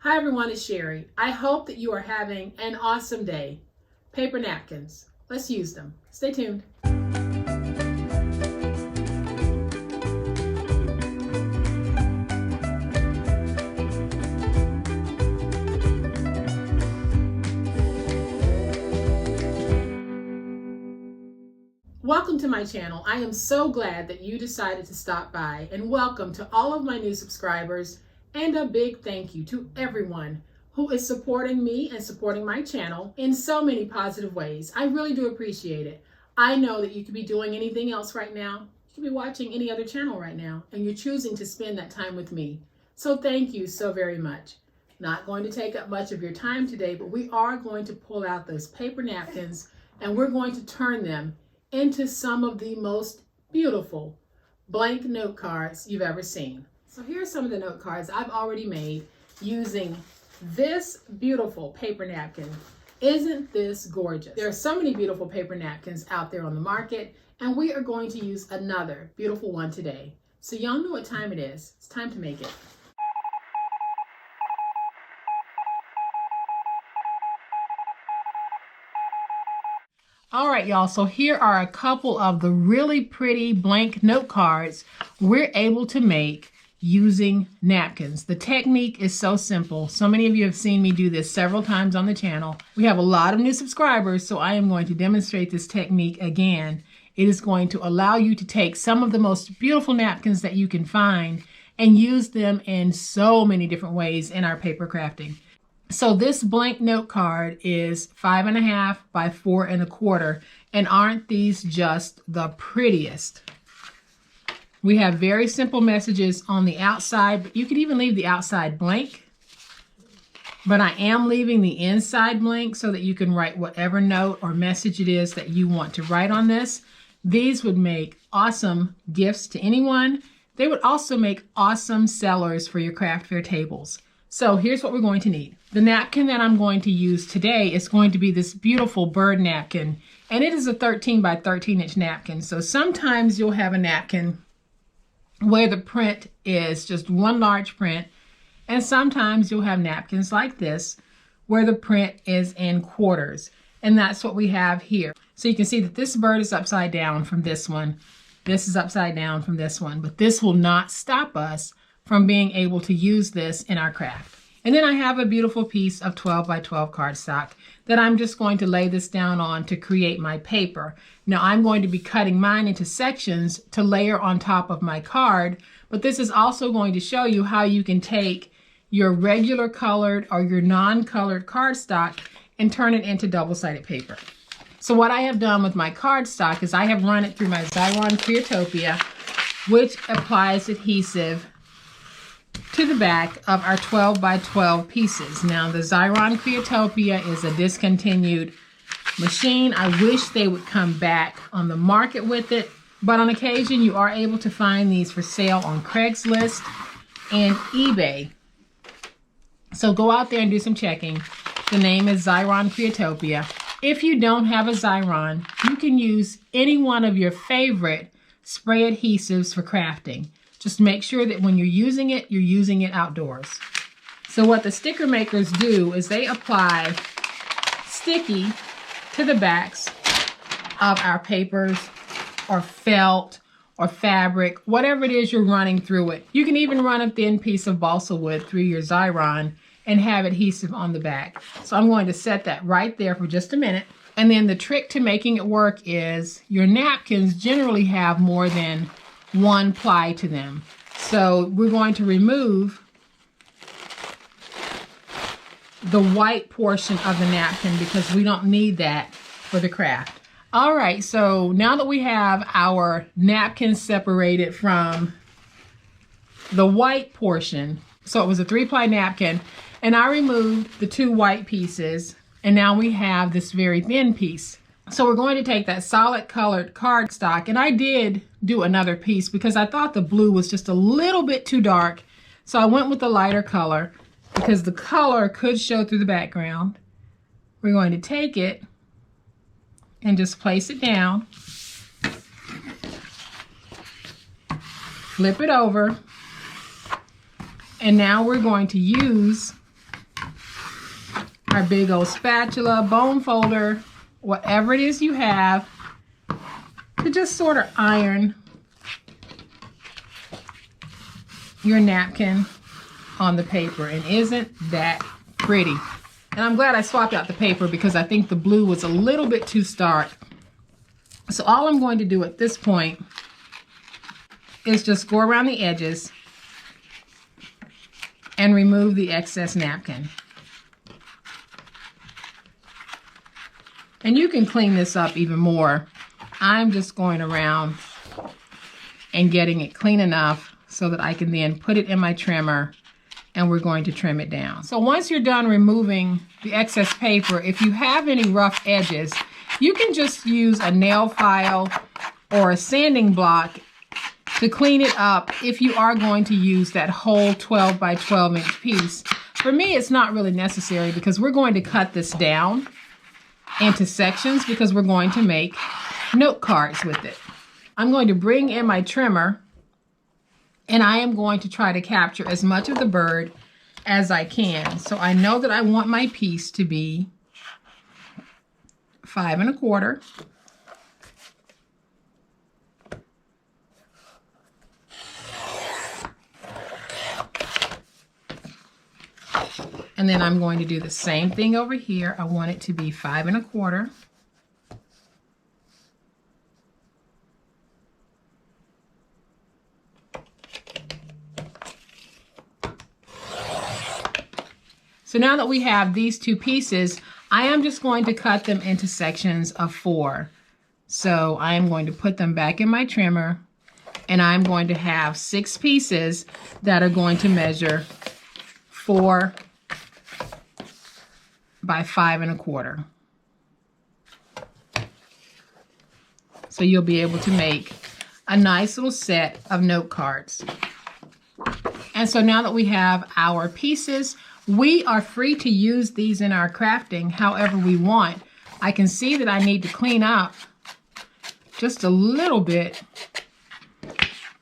Hi everyone, it's Sherry. I hope that you are having an awesome day. Paper napkins. Let's use them. Stay tuned. Welcome to my channel. I am so glad that you decided to stop by, and welcome to all of my new subscribers, and a big thank you to everyone who is supporting me and supporting my channel in so many positive ways. I really do appreciate it. I know that you could be doing anything else right now. You could be watching any other channel right now, and you're choosing to spend that time with me. So thank you so very much. Not going to take up much of your time today, but we are going to pull out those paper napkins and we're going to turn them into some of the most beautiful blank note cards you've ever seen. So here are some of the note cards I've already made using this beautiful paper napkin. Isn't this gorgeous? There are so many beautiful paper napkins out there on the market, and we are going to use another beautiful one today. So y'all know what time it is. It's time to make it. All right, y'all, so here are a couple of the really pretty blank note cards we're able to make using napkins. The technique is so simple. So many of you have seen me do this several times on the channel. We have a lot of new subscribers, so I am going to demonstrate this technique again. It is going to allow you to take some of the most beautiful napkins that you can find and use them in so many different ways in our paper crafting. So this blank note card is 5.5 by 4.25, and aren't these just the prettiest? We have very simple messages on the outside, but you could even leave the outside blank. But I am leaving the inside blank so that you can write whatever note or message it is that you want to write on this. These would make awesome gifts to anyone. They would also make awesome sellers for your craft fair tables. So here's what we're going to need. The napkin that I'm going to use today is going to be this beautiful bird napkin, and it is a 13 by 13 inch napkin. So sometimes you'll have a napkin where the print is just one large print, and sometimes you'll have napkins like this where the print is in quarters, and that's what we have here. So you can see that this bird is upside down from this one. This is upside down from this one, but this will not stop us from being able to use this in our craft. And then I have a beautiful piece of 12 by 12 cardstock that I'm just going to lay this down on to create my paper. Now I'm going to be cutting mine into sections to layer on top of my card, but this is also going to show you how you can take your regular colored or your non-colored cardstock and turn it into double-sided paper. So what I have done with my cardstock is I have run it through my Xyron Creatopia, which applies adhesive to the back of our 12 by 12 pieces. Now the Xyron Creatopia is a discontinued machine. I wish they would come back on the market with it, but on occasion you are able to find these for sale on Craigslist and eBay. So go out there and do some checking. The name is Xyron Creatopia. If you don't have a Xyron, you can use any one of your favorite spray adhesives for crafting. Just make sure that when you're using it outdoors. So what the sticker makers do is they apply sticky to the backs of our papers or felt or fabric, whatever it is you're running through it. You can even run a thin piece of balsa wood through your Xyron and have adhesive on the back. So I'm going to set that right there for just a minute. And then the trick to making it work is your napkins generally have more than one ply to them. So we're going to remove the white portion of the napkin because we don't need that for the craft. All right, so now that we have our napkin separated from the white portion, so it was a 3-ply napkin, and I removed the 2 white pieces, and now we have this very thin piece. So we're going to take that solid colored cardstock, and I did do another piece because I thought the blue was just a little bit too dark. So I went with the lighter color because the color could show through the background. We're going to take it and just place it down, flip it over, and now we're going to use our big old spatula, bone folder, whatever it is you have, to just sort of iron your napkin on the paper. And isn't that pretty? And I'm glad I swapped out the paper because I think the blue was a little bit too stark. So all I'm going to do at this point is just go around the edges and remove the excess napkin. And you can clean this up even more. I'm just going around and getting it clean enough so that I can then put it in my trimmer, and we're going to trim it down. So once you're done removing the excess paper, if you have any rough edges, you can just use a nail file or a sanding block to clean it up if you are going to use that whole 12 by 12 inch piece. For me, it's not really necessary because we're going to cut this down into sections because we're going to make note cards with it. I'm going to bring in my trimmer, and I am going to try to capture as much of the bird as I can. So I know that I want my piece to be 5 1/4. And then I'm going to do the same thing over here. I want it to be 5 1/4. So now that we have these two pieces, I am just going to cut them into sections of 4. So I am going to put them back in my trimmer, and I'm going to have 6 pieces that are going to measure 4 by 5 1/4. So you'll be able to make a nice little set of note cards. And so now that we have our pieces, we are free to use these in our crafting however we want. I can see that I need to clean up just a little bit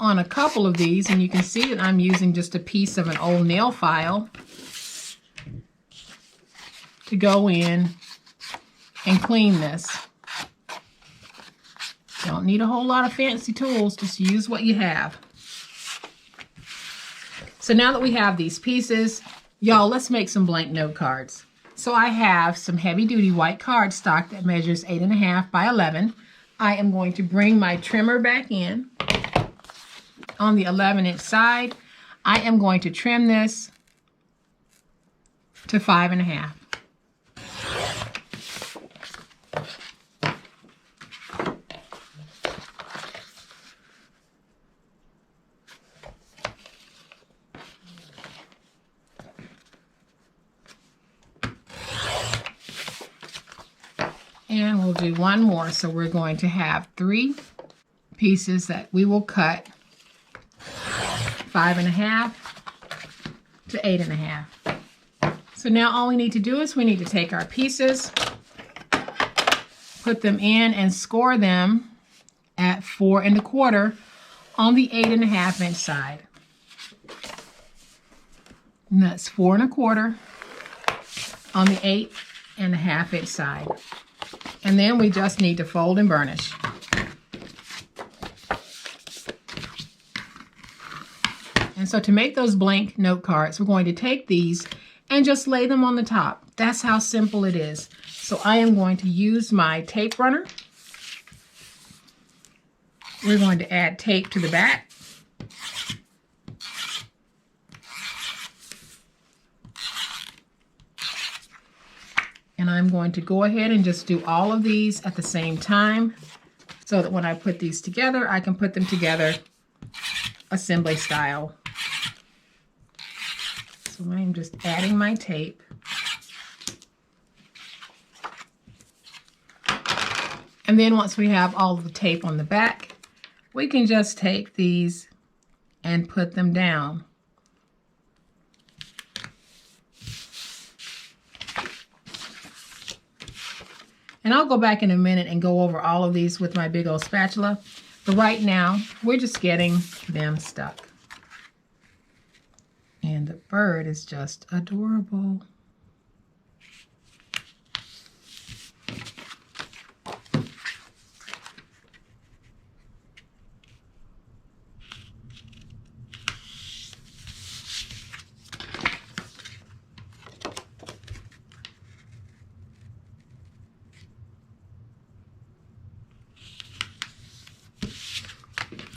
on a couple of these, and you can see that I'm using just a piece of an old nail file to go in and clean this. Don't need a whole lot of fancy tools, just use what you have. So now that we have these pieces, y'all, let's make some blank note cards. So I have some heavy duty white cardstock that measures 8 1/2 by 11. I am going to bring my trimmer back in on the 11-inch side. I am going to trim this to 5 1/2. And we'll do one more. So we're going to have 3 pieces that we will cut 5 1/2 to 8 1/2. So now all we need to do is we need to take our pieces, put them in, and score them at 4 1/4 on the 8 1/2 inch side. And that's 4 1/4 on the 8 1/2 inch side. And then we just need to fold and burnish. And so to make those blank note cards, we're going to take these and just lay them on the top. That's how simple it is. So I am going to use my tape runner. We're going to add tape to the back. And I'm going to go ahead and just do all of these at the same time so that when I put these together, I can put them together assembly style. So I'm just adding my tape. And then once we have all the tape on the back, we can just take these and put them down. And I'll go back in a minute and go over all of these with my big old spatula. But right now, we're just getting them stuck. And the bird is just adorable.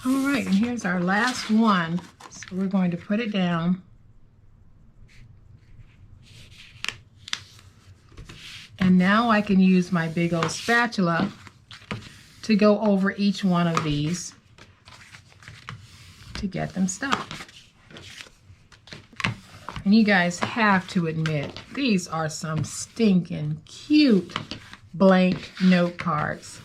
All right, and here's our last one. So we're going to put it down. And now I can use my big old spatula to go over each one of these to get them stuck. And you guys have to admit, these are some stinking cute blank note cards.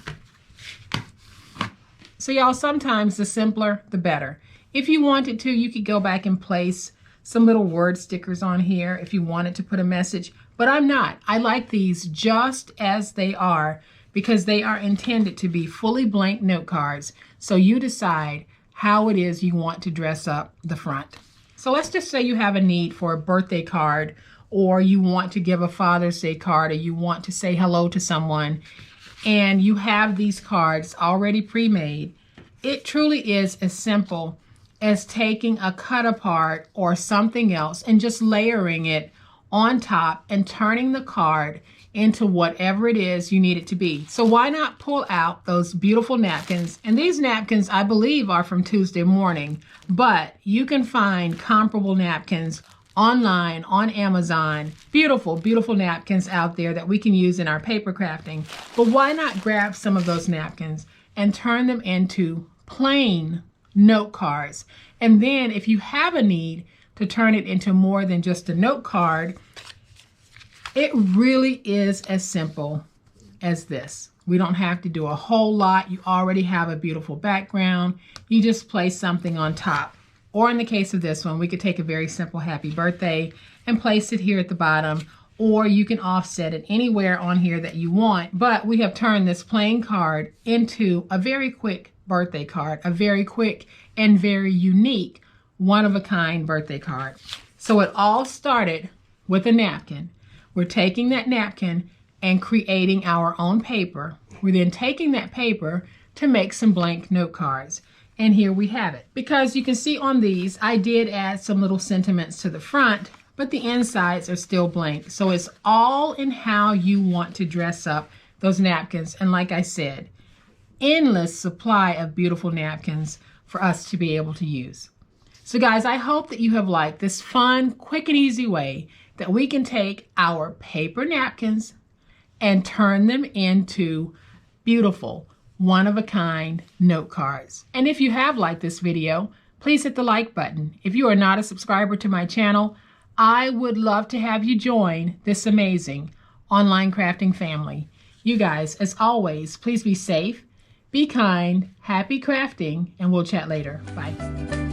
So y'all, sometimes the simpler, the better. If you wanted to, you could go back and place some little word stickers on here if you wanted to put a message, but I'm not. I like these just as they are because they are intended to be fully blank note cards. So you decide how it is you want to dress up the front. So let's just say you have a need for a birthday card, or you want to give a Father's Day card, or you want to say hello to someone, and you have these cards already pre-made. It truly is as simple as taking a cut apart or something else and just layering it on top and turning the card into whatever it is you need it to be. So why not pull out those beautiful napkins? And these napkins, I believe, are from Tuesday Morning, but you can find comparable napkins online on Amazon. Beautiful, beautiful napkins out there that we can use in our paper crafting. But why not grab some of those napkins and turn them into plain note cards? And then if you have a need to turn it into more than just a note card, it really is as simple as this. We don't have to do a whole lot. You already have a beautiful background. You just place something on top. Or in the case of this one, we could take a very simple happy birthday and place it here at the bottom, or you can offset it anywhere on here that you want. But we have turned this plain card into a very quick birthday card, a very quick and very unique one-of-a-kind birthday card. So it all started with a napkin. We're taking that napkin and creating our own paper. We're then taking that paper to make some blank note cards. And here we have it. Because you can see on these, I did add some little sentiments to the front, but the insides are still blank. So it's all in how you want to dress up those napkins. And like I said, endless supply of beautiful napkins for us to be able to use. So guys, I hope that you have liked this fun, quick and easy way that we can take our paper napkins and turn them into beautiful, one-of-a-kind note cards. And if you have liked this video, please hit the like button. If you are not a subscriber to my channel, I would love to have you join this amazing online crafting family. You guys, as always, please be safe, be kind, happy crafting, and we'll chat later. Bye.